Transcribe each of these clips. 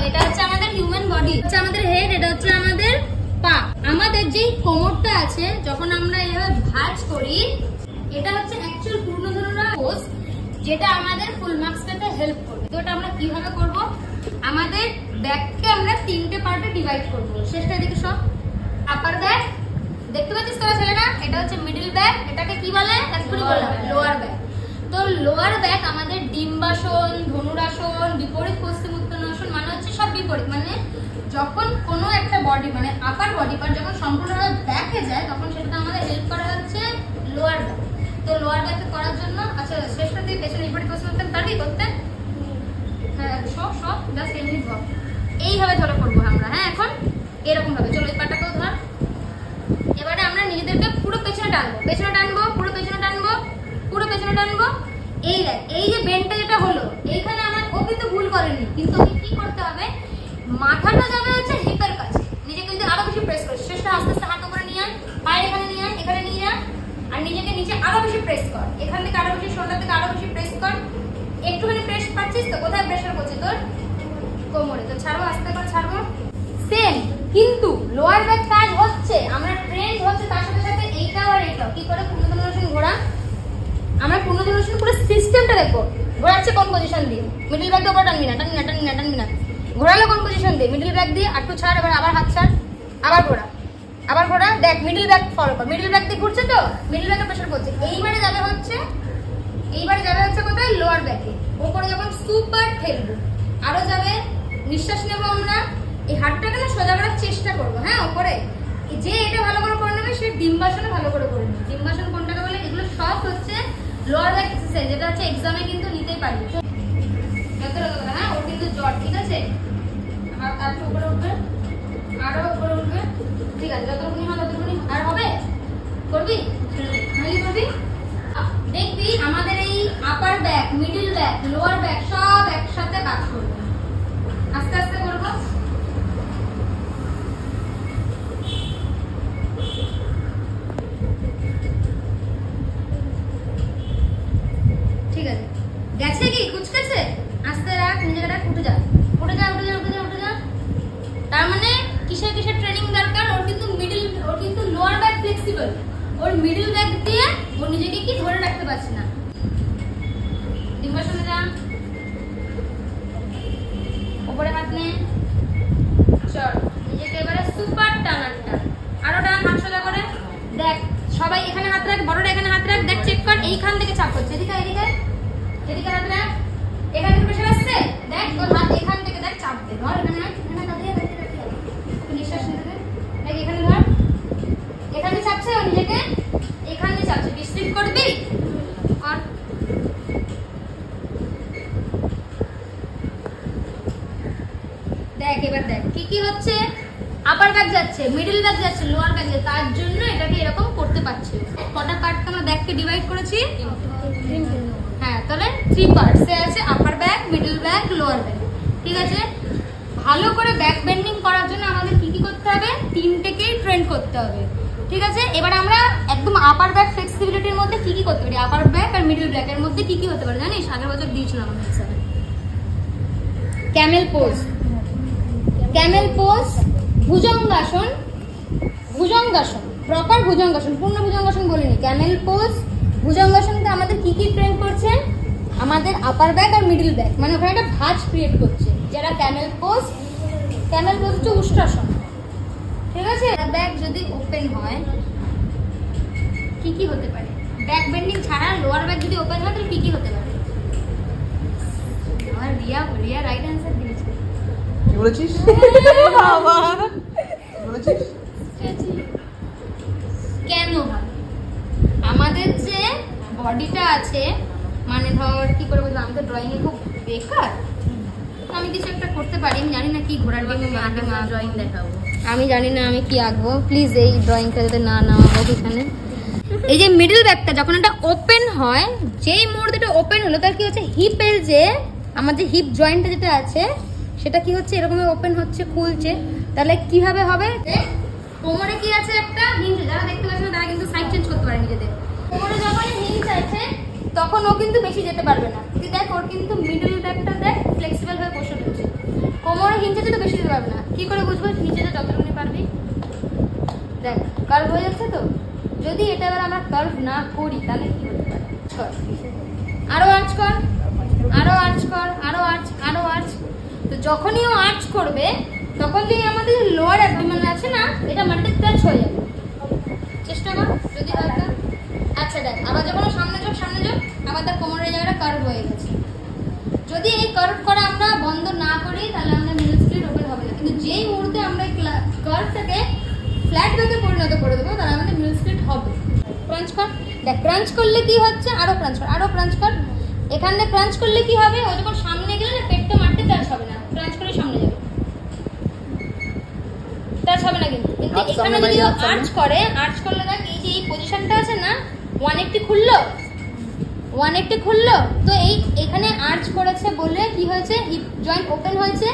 এটা হচ্ছে আমাদের হিউম্যান বডি, হচ্ছে আমাদের হেড, এটা হচ্ছে আমাদের পা। আমাদের যে কোমরটা আছে যখন আমরা এভাবে ভাঁজ করি, এটা হচ্ছে অ্যাকচুয়াল পূর্ণ ধনুরা পোজ, যেটা আমাদের ফুল মার্কস পেতে হেল্প করবে। তো এটা আমরা কিভাবে করব, আমাদের ব্যাককে আমরা 3টে পার্টে ডিভাইড করব। শেষটা দিকে সব আপার ব্যাক দেখতে পাচ্ছিস তোরা ছেলেরা, এটা হচ্ছে মিডল ব্যাক, এটাকে কি বলে এক্ষুনি বললাম লোয়ার ব্যাক। তো লোয়ার ব্যাক আমাদের ডিম্বাসন, ধনুরাসন, বিপরীত পশ্চিমোত্তানাসন, মানে হচ্ছে সব বিপরীত। মানে যখন কোনো একটা বডি মানে আপার বডি পার্ট যখন সম্পূর্ণভাবে ব্যাকে যায় তখন সেটা আমাদের হেল্প করা হচ্ছে লোয়ার ব্যাক। তো লোয়ার ব্যাকে করার জন্য আচ্ছা শেষটা দিয়ে পেছনে বিপরীত পশ্চিমোত্তান পারবি করতে? হ্যাঁ সব জাস্ট এমনি ভাব এইভাবে ধরে করবো আমরা। হ্যাঁ এখন এরকম ভাবে চলো এই পাটাকেও ধর। এবারে আমরা নিজেদেরকে পুরো পেছনে টানবো, পেছনে টানবো, পুরো পেছনে টানবো, পুরো পেছনে টানবো। এই দেখ এই যে বেন্ডটা যেটা হলো এইখানে আমার ও কিন্তু ভুল করেনি, কিন্তু ওকে কি করতে হবে, মাথাটা যাবে হচ্ছে হিপের কাছে, নিজেকে কিন্তু আরো বেশি প্রেস কর। শেষটা আস্তে আস্তে হাত উপরে নিয়ে আয়, পায়ে এখানে নিয়ে আয়, এখানে নিয়ে আয়, আর নিজেকে নিচে আরো বেশি প্রেস কর। এখান থেকে আরো বেশি, শোল্ডার থেকে আরো বেশি প্রেস কর। একটুখানি প্রেস পাচ্ছিস তো? কোথায় প্রেসার করছিস তোর? কোমরে। তো ছাড়বো, আস্তে করে ছাড়বো। সেম কিন্তু লোয়ার ব্যাক কাজ হচ্ছে, আমরা ট্রেন্ড হচ্ছে তার সাথে সাথে এইটাও আর এইটাও। কি করে পূর্ণ ধনুরাসন ঘোরা, আমরা পূর্ণ ধনুরাসন পুরো সিস্টেমটা দেখো। ঘোরাচ্ছে কোন পজিশন দিয়ে, মিডল ব্যাক দিয়ে উপরে টানবি না, টানবি না, টানবি না, টানবি না। ঘোরালো কোন পজিশন দিয়ে, মিডল ব্যাক দিয়ে, একটু ছাড়, এবার আবার হাত ছাড়, আবার ঘোরা, আবার ঘোরা। দেখ মিডল ব্যাক ফলো কর, মিডল ব্যাক দিয়ে ঘুরছে তো, মিডল ব্যাকে প্রেসার করছে। এইবারে যাবে হচ্ছে কোথায়, লোয়ার ব্যাকে। ওপরে যখন সুপার ঠেলবো, আরো যাবে, নিঃশ্বাস নেবো আমরা। এই হাতটাকে না সোজা করার চেষ্টা করবো। হ্যাঁ ওপরে যে এটা ভালো করে নেবে সে ডিম্বাসনে ভালো করে নেবে। ডিম্বাসন কোনটাকে বলে, এগুলো সব হচ্ছে লোয়ার ব্যাক এক্সারসাইজ, যেটা হচ্ছে এক্সামে কিন্তু নিতেই পারবে। হ্যাঁ ওর কিন্তু জ্বর, ঠিক আছে? হাত আর উপরে উঠবে, আরো উপরে উঠবে, ঠিক আছে? যতক্ষণ হয় ততক্ষণ আর হবে, করবি নাহলে করবি। দেখবি আমাদের এই upper back, middle back, lower back সব একসাথে কাজ করবে। আস্তে আস্তে করবো। ঠিক আছে, গেছে কি কুচকেছে? আস্তে রাখ, নিজেকে রাখ, উঠে যা, উঠে যা, উঠে যা, উঠে যা, উঠে যা। তার মানে কিসের কিসের ট্রেনিং দরকার? ওর কিন্তু লোয়ার ব্যাক ফ্লেক্সিবল, ওর মিডল ব্যাক দিয়ে ও নিজেকে কি ধরে রাখতে পারছে না। ডিম্বাসনে যা, উপরে হাত নে, চল নিজেকে এবারে সুপার টানার টান, আরো টান, হাত সোজা করে। দেখ সবাই এখানে হাত রাখ, বড়রা এখানে হাত রাখ। দেখ চেক কর এইখান থেকে চাপ হচ্ছে, এদিকে এদিকে এদিকে হাত রাখ, এখান থেকে প্রেসার আসছে। দেখ তোর হাত এখান থেকে দেখ চাপ দে, ধর এখানে নিঃশ্বাস নিতে দে। দেখ এখানে ধর, এখানে চাপছে ও নিজেকে, এখানে চাপছে, ডিস্ট্রিক্ট করবি। আর দেখ এবার দেখ কি কি হচ্ছে, আপার ব্যাক যাচ্ছে, মিডল ব্যাক যাচ্ছে, লোয়ার ব্যাক যাচ্ছে, তার জন্য এটাকে এরকম করতে পারছে। কটা পার্ট আমরা ব্যাককে ডিভাইড করেছি? হ্যাঁ তাহলে 3 পার্টস আছে, upper back, middle back, lower back. ঠিক আছে, ভালো করে ব্যাক বেন্ডিং করার জন্য আমাদের কি কি করতে হবে, 3টেকেই ট্রেন করতে হবে। ঠিক আছে, এবার আমরা একদম আপার ব্যাক ফ্লেক্সিবিলিটির মধ্যে কি কি করতে পারি, আপার ব্যাক আর মিডল ব্যাকের মধ্যে কি কি হতে পারে জানিস? আগের বছর দিয়েছিলাম আমাদের হিসাবে। Camel pose, Camel pose, bhujangasana, bhujangasana, proper bhujangasana, পূর্ণ ভুজঙ্গাসন বলিনি, ক্যামেল পোজ। ভুজঙ্গাসনকে আমাদের কি কি ট্রেন করছে, আমাদের আপার ব্যাক আর মিডল ব্যাক, মানে ওখানে একটা ভাঁজ ক্রিয়েট করছে, যারা ক্যামেল পোজ। ক্যামেল পোজ হচ্ছে উষ্ট্রাসন। ঠিক আছে, ব্যাক যদি ওপেন হয় কি কি হতে পারে, ব্যাক বেন্ডিং ছাড়া লোয়ার ব্যাক যদি ওপেন হয় তাহলে কি কি হতে পারে? আমার রিয়া রাইট অ্যান্সার দিয়েছে। কি বলেছিস বাবা? বলেছিস কেন আমাদের যে বডিটা আছে, মানে ধর কি করে বলবো, আমাদের ড্রয়িং এ খুব বেকার। আমি কিছু একটা করতে পারি, আমি জানি না কি ঘোড়ার ডিমে ড্রয়িং দেখাবো, আমি জানি না আমি কি আঁকবো। প্লিজ এই ড্রয়িংটা যাতে না নেওয়া হোক এখানে। এই যে মিডল ব্যাকটা যখন এটা ওপেন হয়, যেই মুহূর্তে এটা ওপেন হলো তার কি হচ্ছে, হিপের যে আমার যে হিপ জয়েন্টটা যেটা আছে সেটা কি হচ্ছে, এরকম ওপেন হচ্ছে, খুলছে। তাহলে কিভাবে হবে, কোমরে কি আছে একটা হিঞ্জ, যারা দেখতে পাচ্ছেন তারা কিন্তু সাইড চেঞ্জ করতে পারে নিজেদের। কোমরে যখন হিঞ্জ আছে তখন ও কিন্তু বেশি যেতে পারবে না। তুই দেখ ওর কিন্তু মিডল ব্যাকটা দেখ ফ্লেক্সিবল হয়ে বসে রয়েছে, কোমরে হিঞ্চাতে তো বেশি দিতে পারবে না। কি করে বুঝবো হিঞ্চাতে যতটুকুনি পারবি? দেখ কার্ভ হয়ে যাচ্ছে তো, যদি এটা এবার আমরা কার্ভ না করি তাহলে কি হতে পারে? আরো আর্চ কর, আরো আর্চ কর, আরো আর্চ, আরো আর্চ। তো যখনই ও আর্চ করবে তখন যদি আমাদের লোয়ার অ্যাবডোমেন আছে না, এটা মাটিতে টাচ হয়ে যাবে। চেষ্টা কর যদি হালকা। আচ্ছা দেখ, আবার যখন সামনে যাও, সামনে যাও, আবার তার কোমরের জায়গাটা কার্ভ হয়ে গেছে। যদি এই কার্ভ করা আমরা বন্ধ না করি তাহলে আমরা মিডল স্প্লিট ওপেন হবে না। কিন্তু যেই মুহূর্তে আমরা এই কার্ভটাকে ফ্ল্যাট ব্যাকে পরিণত করে দেবো তাহলে আমাদের মিডল স্প্লিট হবে। ক্রাঞ্চ কর, দেখ ক্রাঞ্চ করলে কি হচ্ছে, আরো ক্রাঞ্চ কর, আরো ক্রাঞ্চ কর। এখানে ক্রাঞ্চ করলে কি হবে, ও যখন সামনে গেলে না পেটটা মারতে টাচ হবে না, ক্রাঞ্চ করে সামনে যাবে, টাচ হবে না। কিন্তু এখানে যদি ও আর্চ করে, আর্চ করলে দেখ এই যে এই পজিশনটা আছে না, 180 খুললো, 180 খুললো। তো এখানে আর্চ করেছে বলে কি হয়েছে, হিপ জয়েন্ট ওপেন হয়েছে,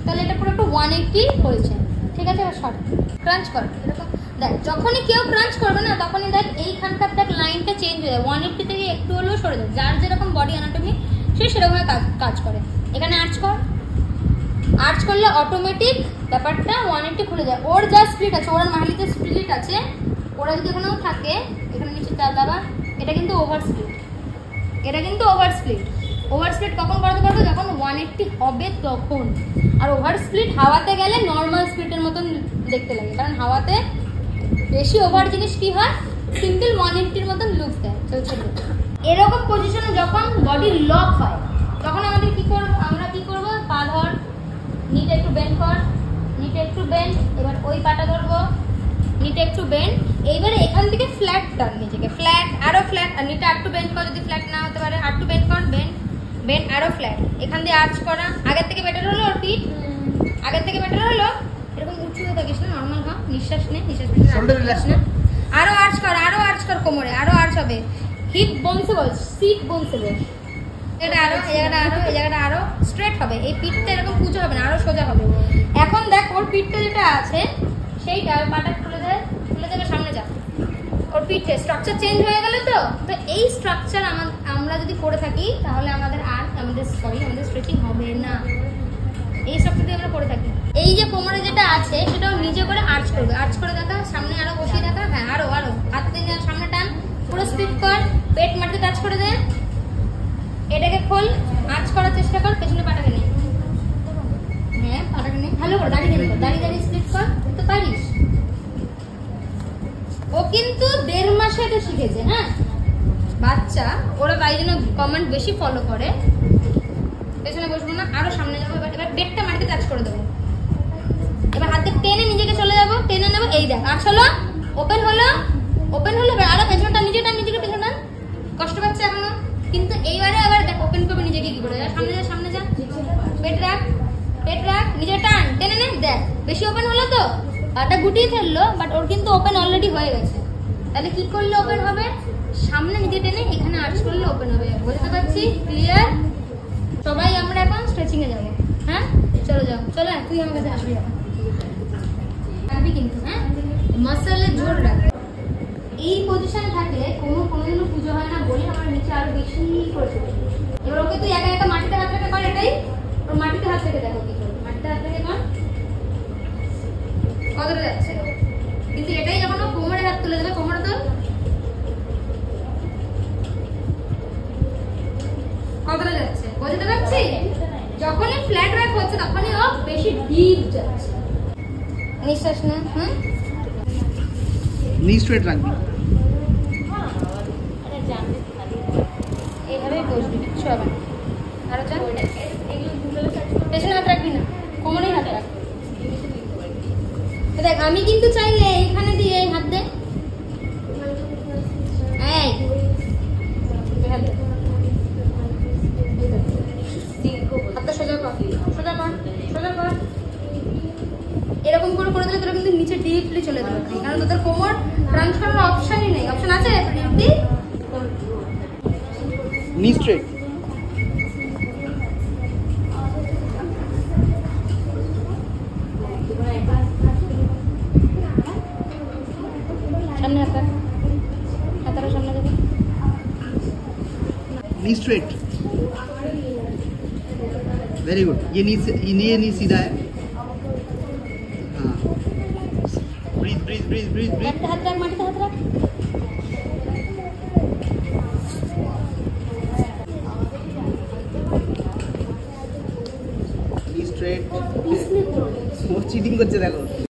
তাহলে এটা পুরো একটা 180 করেছে। ঠিক আছে, এবার শর্ট ক্রাঞ্চ কর। এরকম দেখ যখনই কেউ ক্রাঞ্চ করবে না তখনই দেখ এইখানকার দেখ লাইনটা চেঞ্জ হয়ে যায়, 180 থেকে একটু হলেও সরে যায়। যার যেরকম বডি অ্যানাটমি সে সেরকমভাবে কাজ করে। এখানে আর্চ কর, আর্চ করলে অটোমেটিক ব্যাপারটা 180 খুলে যায়। ওর যা স্প্লিট আছে, ওর মাহিলিতে স্প্লিট আছে, ওরা যদি এখানেও থাকে, এখানে নিচে দাবা, এটা কিন্তু ওভার স্প্লিট, এটা কিন্তু ওভার স্প্লিট। ওভার স্প্লিট কখন করাতে পারবো, যখন 180 হবে তখন। আর ওভার স্প্লিট হাওয়াতে গেলে নর্মাল স্প্লিটের মতন দেখতে লাগে, কারণ হাওয়াতে বেশি ওভার জিনিস কি হয়, সিম্পল 180-র মতন লুক দেয়। এরকম পজিশনে যখন বডি লক হয় তখন আমাদের কি করব, আমরা কি করব, পা ধর, নিচে একটু বেন্ড কর, নিচে একটু বেন্ড, এবার ওই পাটা ধরবো, নিচে একটু বেন্ড। এইবারে এখান থেকে ফ্ল্যাট টান, নিজেকে ফ্ল্যাট, আরো ফ্ল্যাট, আর নিচে একটু বেন্ড কর, যদি ফ্ল্যাট না হতে পারে আর একটু বেন্ড কর, বেন্ড বেন্ড, আরো ফ্ল্যাট। এখান দিয়ে আর্চ করা, আগের থেকে বেটার হলো, ওর পিঠ আগের থেকে বেটার হলো। এরকম উঁচু হয়ে থাকিস না, নর্মাল হ, নিঃশ্বাস নে, নিঃশ্বাস না, আরো আর্চ কর, আরো আর্চ কর, কোমরে আরো আর্চ হবে, হিপ বোনসে বল, সিট বোনসে বল। এটা আরো, এই জায়গাটা আরো, এই জায়গাটা আরো স্ট্রেট হবে, এই পিঠটা এরকম কুচো হবে না, আরো সোজা হবে। এখন দেখ ওর পিঠটা যেটা আছে সেইটা পাটা খুলে দেয়, খুলে দেবে, সামনে যা। ওর পিঠে স্ট্রাকচার চেঞ্জ হয়ে গেল। তো এই স্ট্রাকচার আমরা যদি করে থাকি তাহলে আমাদের স্ট্রেচিং হবে না। এই স্ট্রাকচার দিয়ে আমরা করে থাকি। এই যে কোমরে যেটা আছে সেটাও নিজে করে আর্চ করবে, আর্চ করে দেখা, সামনে আরো বসিয়ে দেখা, হ্যাঁ আরো আরো হাত দিয়ে সামনে টান, পুরো স্পিড কর, পেট মাটিতে টাচ করে দে, এটাকে খোল, আর্চ করার চেষ্টা কর, পেছনে পাটাকে নে, হ্যাঁ পাটাকে নে, ভালো করে দাঁড়িয়ে নে, দাঁড়িয়ে দাঁড়িয়ে স্প্লিট কর, তো পারিস। ও কিন্তু 1.5 মাসে এটা শিখেছে, হ্যাঁ বাচ্চা, ওরা তাই জন্য কমেন্ট বেশি ফলো করে। পেছনে বসবো না, আরো সামনে যাবো, এবার পেটটা মাটিতে টাচ করে দেবো, এবার হাতে টেনে নিজেকে চলে যাবো, টেনে নেবো, এই দেখ আর্চ হলো, ওপেন হলো, ওপেন হলো, এবার আরো পেছনটা নিজেটা, নিজেকে পেছনটা, কষ্ট পাচ্ছে এখনো, কিন্তু এইবারে আবার দেখ ওপেন করবে নিজেকে, কি করে যা, সামনে যা, সামনে যা, পেট রাখ, পেট রাখ, নিজে টান, টেনে নে, দেখ বেশি ওপেন হলো তো, পাটা গুটিয়ে ফেললো, বাট ওর কিন্তু ওপেন অলরেডি হয়ে গেছে। তাহলে কি করলে ওপেন হবে, সামনে নিজে টেনে এখানে আর্চ করলে ওপেন হবে। বুঝতে পারছি, ক্লিয়ার? সবাই আমরা এখন স্ট্রেচিং এ যাবো, হ্যাঁ চলো যাও, চলো তুই আমার কাছে আসবি, কিন্তু হ্যাঁ মাসলে জোর রাখ। এই পজিশনে থাকলে কোনোদিনও পুজো হয় না বলে আমরা নিচে আরো বেশি করে। এবার ওকে তুই একা একা মাটিতে হাত রেখে কর, এটাই ওর মাটিতে হাত রেখে দেখো কি করবে, মাটিতে হাত রেখে কর, কতটা যাচ্ছে। কিন্তু এটাই যখন ও কোমরে হাত তুলে দেবে, কোমরে তোল, কতটা যাচ্ছে বুঝতে পারছি। যখনই ফ্ল্যাট ব্যাক হচ্ছে তখনই ও বেশি ডিপ যাচ্ছে। নিঃশ্বাস না, হুম, নি স্ট্রেট রাখবি, এইভাবেই বসবি, কিচ্ছু হবে না। আরো চান, পেছনে হাত রাখবি না, কোমরেই হাত রাখ। দেখ আমি কিন্তু চাইলে এইখানে দিয়ে হাত দে, এই হাতটা সোজা কর, সোজা কর, সোজা কর। এরকম করে করে দিলে তোরা কিন্তু নিচে ডিপলি চলে যাবে, কারণ তোদের কোমর ক্রাঞ্চ করার অপশনই নেই। অপশন আছে ডিপলি, নি স্ট্রেট, সামনে হাত রাখ, হাতটা সামনে দেবে, নি স্ট্রেট, वेरी गुड. ये नी सीधा है. हाँ. Breathe breathe breathe breathe breathe. हाथ रख माटी हाथ रख. Knee straight. वो चीटिंग করছে দেখো.